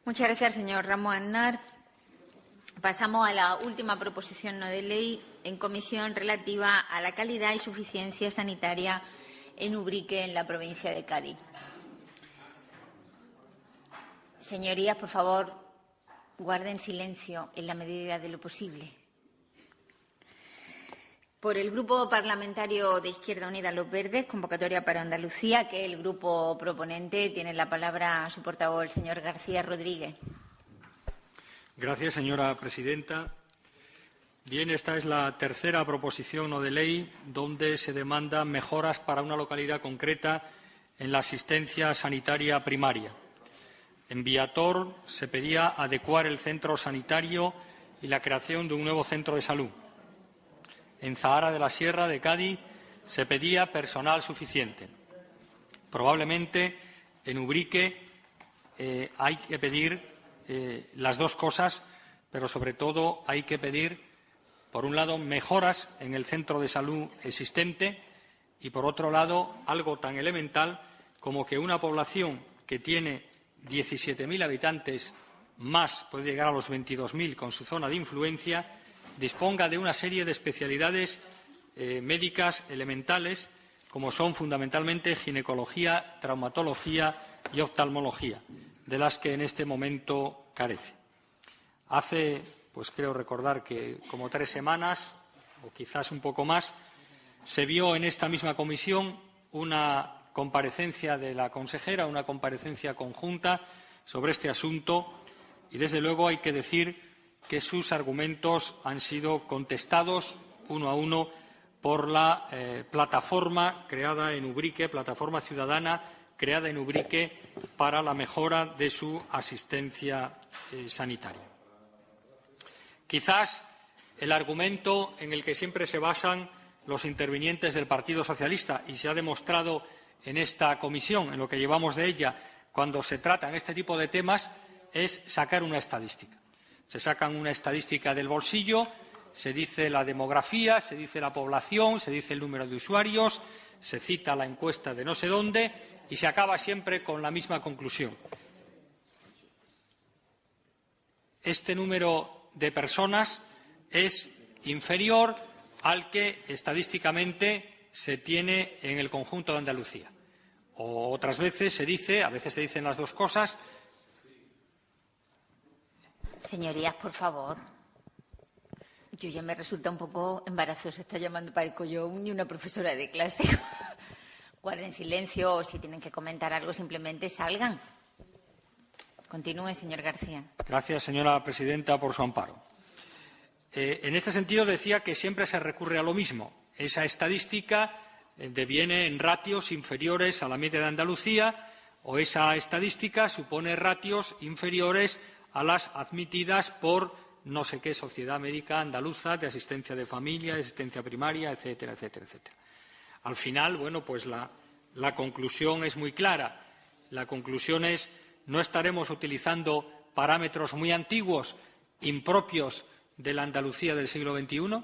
Muchas gracias, señor Ramos Aznar. Pasamos a la última proposición no de ley en comisión relativa a la calidad y suficiencia sanitaria en Ubrique, en la provincia de Cádiz. Señorías, por favor, guarden silencio en la medida de lo posible. Por el Grupo Parlamentario de Izquierda Unida Los Verdes, convocatoria para Andalucía, que el grupo proponente, tiene la palabra su portavoz, el señor García Rodríguez. Gracias, señora presidenta. Bien, esta es la tercera proposición no de ley donde se demandan mejoras para una localidad concreta en la asistencia sanitaria primaria. En Viator se pedía adecuar el centro sanitario y la creación de un nuevo centro de salud. En Zahara de la Sierra de Cádiz se pedía personal suficiente. Probablemente en Ubrique hay que pedir las dos cosas, pero sobre todo hay que pedir, por un lado, mejoras en el centro de salud existente y, por otro lado, algo tan elemental como que una población que tiene 17.000 habitantes más, puede llegar a los 22.000 con su zona de influencia, disponga de una serie de especialidades médicas elementales, como son fundamentalmente ginecología, traumatología y oftalmología, de las que en este momento carece. Hace, pues creo recordar que como 3 semanas, o quizás un poco más, se vio en esta misma comisión una comparecencia de la consejera, una comparecencia conjunta sobre este asunto y, desde luego, hay que decir que sus argumentos han sido contestados uno a uno por la plataforma creada en Ubrique, plataforma ciudadana creada en Ubrique para la mejora de su asistencia sanitaria. Quizás el argumento en el que siempre se basan los intervinientes del Partido Socialista, y se ha demostrado en esta comisión, en lo que llevamos de ella, cuando se tratan este tipo de temas, es sacar una estadística. Se sacan una estadística del bolsillo, se dice la demografía, se dice la población, se dice el número de usuarios, se cita la encuesta de no sé dónde y se acaba siempre con la misma conclusión. Este número de personas es inferior al que estadísticamente se tiene en el conjunto de Andalucía. O otras veces se dice, a veces se dicen las dos cosas. Señorías, por favor. Yo ya me resulta un poco embarazoso estar llamando para el collón ni una profesora de clase. Guarden silencio o si tienen que comentar algo simplemente salgan. Continúe, señor García. Gracias, señora presidenta, por su amparo. En este sentido decía que siempre se recurre a lo mismo. Esa estadística deviene en ratios inferiores a la media de Andalucía o esa estadística supone ratios inferiores a las admitidas por no sé qué sociedad médica andaluza de asistencia de familia, de asistencia primaria, etcétera, etcétera, etcétera. Al final, bueno, pues la conclusión es muy clara. La conclusión es no estaremos utilizando parámetros muy antiguos, impropios de la Andalucía del siglo XXI.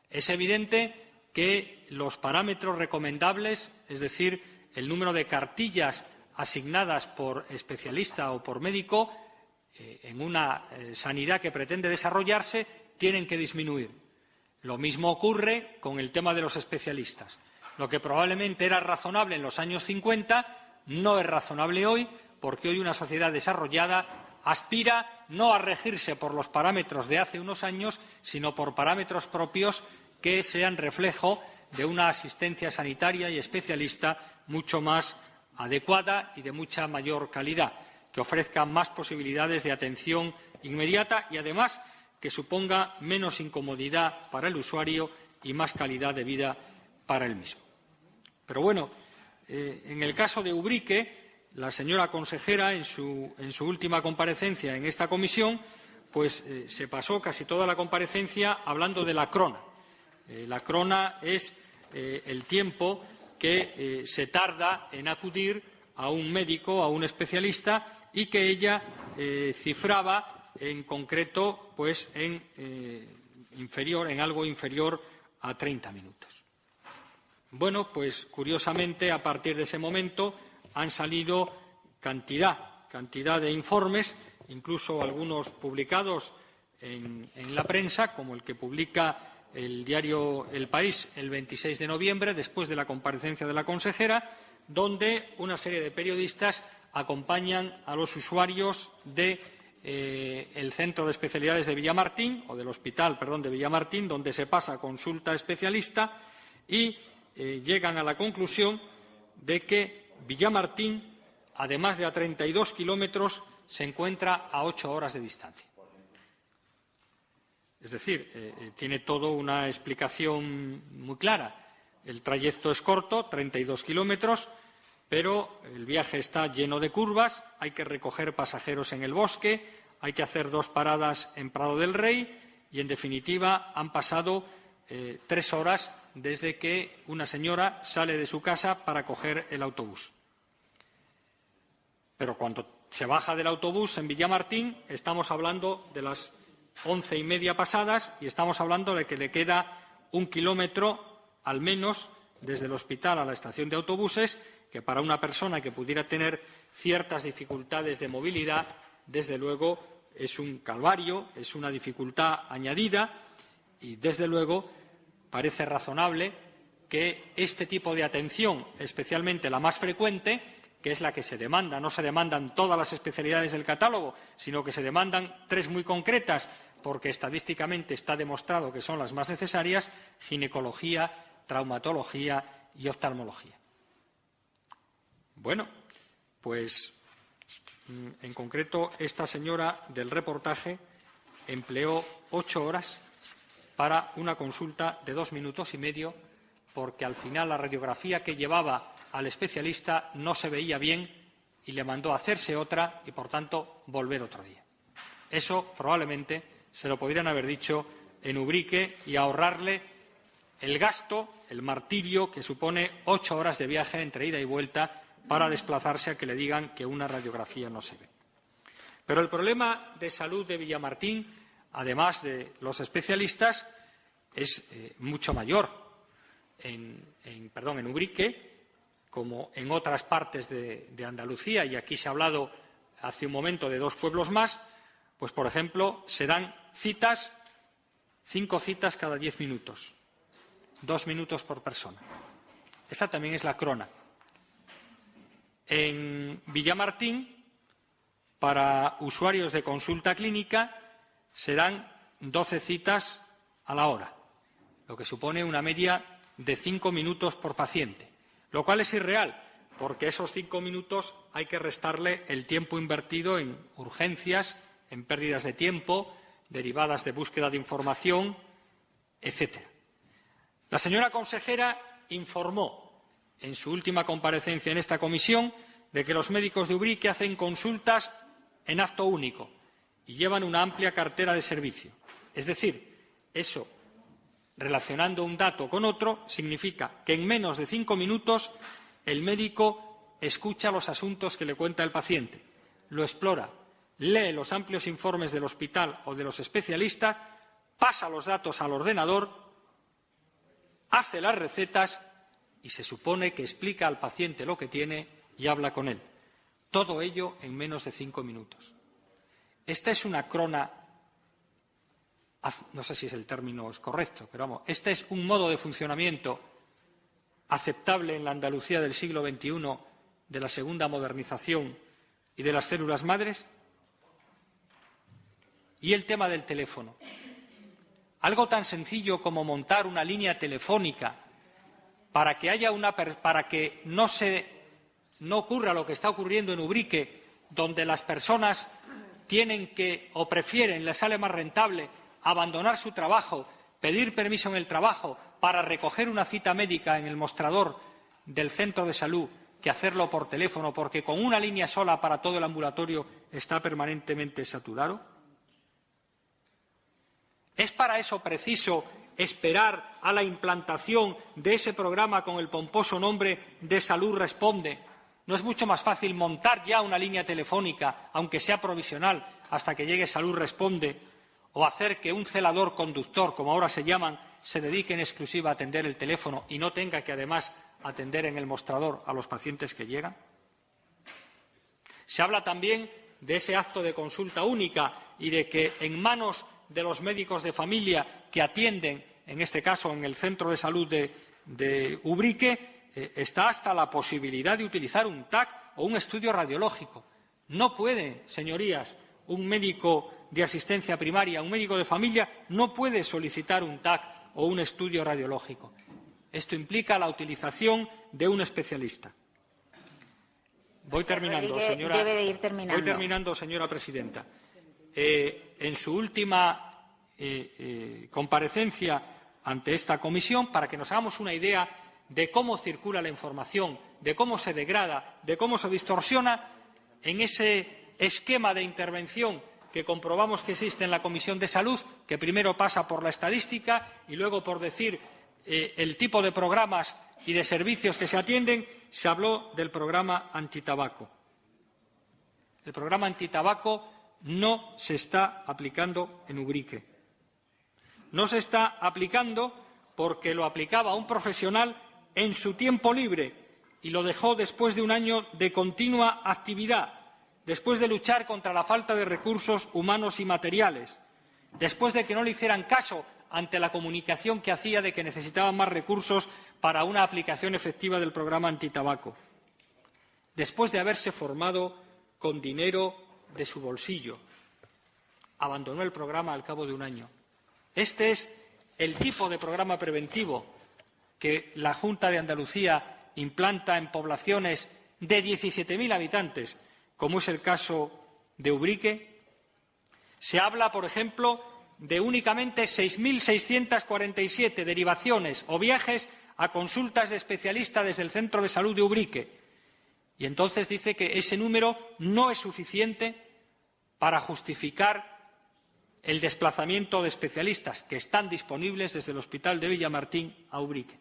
Es evidente que los parámetros recomendables, es decir, el número de cartillas asignadas por especialista o por médico, en una sanidad que pretende desarrollarse, tienen que disminuir. Lo mismo ocurre con el tema de los especialistas. Lo que probablemente era razonable en los años 50 no es razonable hoy, porque hoy una sociedad desarrollada aspira no a regirse por los parámetros de hace unos años, sino por parámetros propios que sean reflejo de una asistencia sanitaria y especialista mucho más adecuada y de mucha mayor calidad, que ofrezca más posibilidades de atención inmediata y, además, que suponga menos incomodidad para el usuario y más calidad de vida para él mismo. Pero bueno, en el caso de Ubrique, la señora consejera, en su última comparecencia en esta comisión, pues se pasó casi toda la comparecencia hablando de la crona. La crona es el tiempo que se tarda en acudir a un médico, a un especialista, y que ella cifraba en concreto pues en algo inferior a 30 minutos. Bueno, pues curiosamente, a partir de ese momento han salido cantidad de informes incluso algunos publicados en la prensa, como el que publica el diario El País el 26 de noviembre, después de la comparecencia de la consejera, donde una serie de periodistas acompañan a los usuarios del Centro de Especialidades de Villamartín, o del Hospital, de Villamartín, donde se pasa a consulta especialista y llegan a la conclusión de que Villamartín, además de a 32 kilómetros, se encuentra a 8 horas de distancia. Es decir, tiene todo una explicación muy clara. El trayecto es corto, 32 kilómetros, pero el viaje está lleno de curvas, hay que recoger pasajeros en el bosque, hay que hacer 2 paradas en Prado del Rey y, en definitiva, han pasado 3 horas desde que una señora sale de su casa para coger el autobús. Pero cuando se baja del autobús en Villamartín, estamos hablando de las 11:30 pasadas y estamos hablando de que le queda 1 kilómetro al menos desde el hospital a la estación de autobuses, que para una persona que pudiera tener ciertas dificultades de movilidad, desde luego es un calvario, es una dificultad añadida y, desde luego, parece razonable que este tipo de atención, especialmente la más frecuente, que es la que se demanda, no se demandan todas las especialidades del catálogo, sino que se demandan 3 muy concretas, porque estadísticamente está demostrado que son las más necesarias: ginecología, traumatología y oftalmología. Bueno, pues en concreto esta señora del reportaje empleó 8 horas para una consulta de 2 minutos y medio, porque al final la radiografía que llevaba al especialista no se veía bien y le mandó a hacerse otra y, por tanto, volver otro día. Eso probablemente se lo podrían haber dicho en Ubrique y ahorrarle el gasto, el martirio que supone 8 horas de viaje entre ida y vuelta para desplazarse a que le digan que una radiografía no se ve. Pero el problema de salud de Villamartín, además de los especialistas, es mucho mayor. En Ubrique, como en otras partes de Andalucía, y aquí se ha hablado hace un momento de 2 pueblos más, pues, por ejemplo, se dan citas, 5 citas cada 10 minutos, 2 minutos por persona. Esa también es la crona. En Villamartín, para usuarios de consulta clínica, se dan 12 citas a la hora, lo que supone una media de 5 minutos por paciente, lo cual es irreal, porque esos 5 minutos hay que restarle el tiempo invertido en urgencias, en pérdidas de tiempo derivadas de búsqueda de información, etc. La señora consejera informó en su última comparecencia en esta comisión de que los médicos de Ubrique hacen consultas en acto único y llevan una amplia cartera de servicio. Es decir, eso, relacionando un dato con otro, significa que en menos de 5 minutos el médico escucha los asuntos que le cuenta el paciente, lo explora, lee los amplios informes del hospital o de los especialistas, pasa los datos al ordenador, hace las recetas y se supone que explica al paciente lo que tiene y habla con él. Todo ello en menos de 5 minutos. Esta es una crona, no sé si el término es correcto, pero vamos, este es un modo de funcionamiento aceptable en la Andalucía del siglo XXI, de la segunda modernización y de las células madres. Y el tema del teléfono. Algo tan sencillo como montar una línea telefónica para que no ocurra lo que está ocurriendo en Ubrique, donde las personas tienen que, o prefieren, les sale más rentable, abandonar su trabajo, pedir permiso en el trabajo para recoger una cita médica en el mostrador del centro de salud, que hacerlo por teléfono, porque con una línea sola para todo el ambulatorio está permanentemente saturado. ¿Es para eso preciso esperar a la implantación de ese programa con el pomposo nombre de Salud Responde? ¿No es mucho más fácil montar ya una línea telefónica, aunque sea provisional, hasta que llegue Salud Responde, o hacer que un celador conductor, como ahora se llaman, se dedique en exclusiva a atender el teléfono y no tenga que, además, atender en el mostrador a los pacientes que llegan? Se habla también de ese acto de consulta única y de que en manos de los médicos de familia que atienden, en este caso en el centro de salud de Ubrique, está hasta la posibilidad de utilizar un TAC o un estudio radiológico. No puede, señorías, un médico de asistencia primaria, un médico de familia, no puede solicitar un TAC o un estudio radiológico. Esto implica la utilización de un especialista. Voy terminando, señora. Debe de ir terminando. Voy terminando, señora presidenta. En su última comparecencia ante esta comisión, para que nos hagamos una idea de cómo circula la información, de cómo se degrada, de cómo se distorsiona, en ese esquema de intervención que comprobamos que existe en la Comisión de Salud, que primero pasa por la estadística y luego por decir el tipo de programas y de servicios que se atienden, se habló del programa antitabaco. El programa antitabaco no se está aplicando en Ubrique. No se está aplicando porque lo aplicaba un profesional en su tiempo libre y lo dejó después de un año de continua actividad, después de luchar contra la falta de recursos humanos y materiales, después de que no le hicieran caso ante la comunicación que hacía de que necesitaban más recursos para una aplicación efectiva del programa antitabaco, después de haberse formado con dinero de su bolsillo. Abandonó el programa al cabo de un año. Este es el tipo de programa preventivo que la Junta de Andalucía implanta en poblaciones de 17.000 habitantes, como es el caso de Ubrique. Se habla, por ejemplo, de únicamente 6.647 derivaciones o viajes a consultas de especialista desde el centro de salud de Ubrique. Y entonces dice que ese número no es suficiente para justificar el desplazamiento de especialistas que están disponibles desde el Hospital de Villamartín a Ubrique.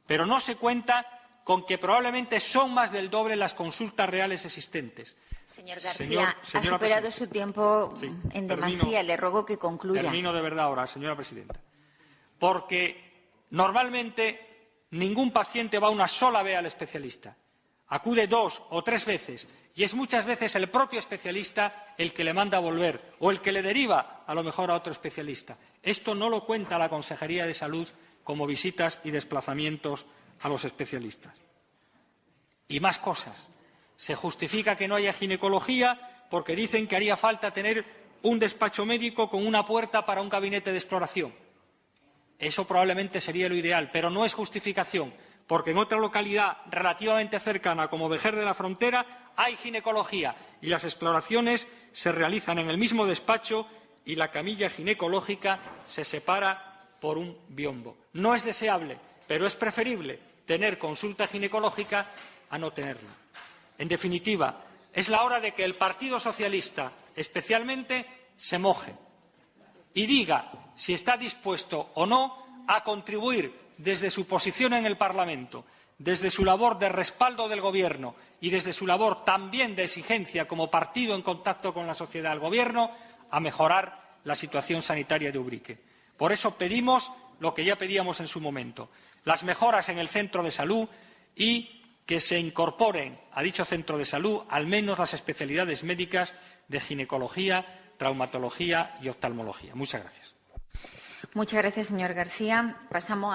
Pero no se cuenta con que probablemente son más del doble las consultas reales existentes. Señor García, ha superado su tiempo en demasía. Le ruego que concluya. Termino de verdad ahora, señora presidenta. Porque normalmente ningún paciente va una sola vez al especialista. Acude 2 o 3 veces y es muchas veces el propio especialista el que le manda a volver o el que le deriva a lo mejor a otro especialista. Esto no lo cuenta la Consejería de Salud como visitas y desplazamientos a los especialistas. Y más cosas. Se justifica que no haya ginecología porque dicen que haría falta tener un despacho médico con una puerta para un gabinete de exploración. Eso probablemente sería lo ideal, pero no es justificación, porque en otra localidad relativamente cercana, como Vejer de la Frontera, hay ginecología y las exploraciones se realizan en el mismo despacho y la camilla ginecológica se separa por un biombo. No es deseable, pero es preferible tener consulta ginecológica a no tenerla. En definitiva, es la hora de que el Partido Socialista, especialmente, se moje y diga si está dispuesto o no a contribuir desde su posición en el Parlamento, desde su labor de respaldo del Gobierno y desde su labor también de exigencia como partido en contacto con la sociedad al Gobierno, a mejorar la situación sanitaria de Ubrique. Por eso pedimos lo que ya pedíamos en su momento, las mejoras en el centro de salud y que se incorporen a dicho centro de salud al menos las especialidades médicas de ginecología, traumatología y oftalmología. Muchas gracias. Muchas gracias, señor García. Pasamos a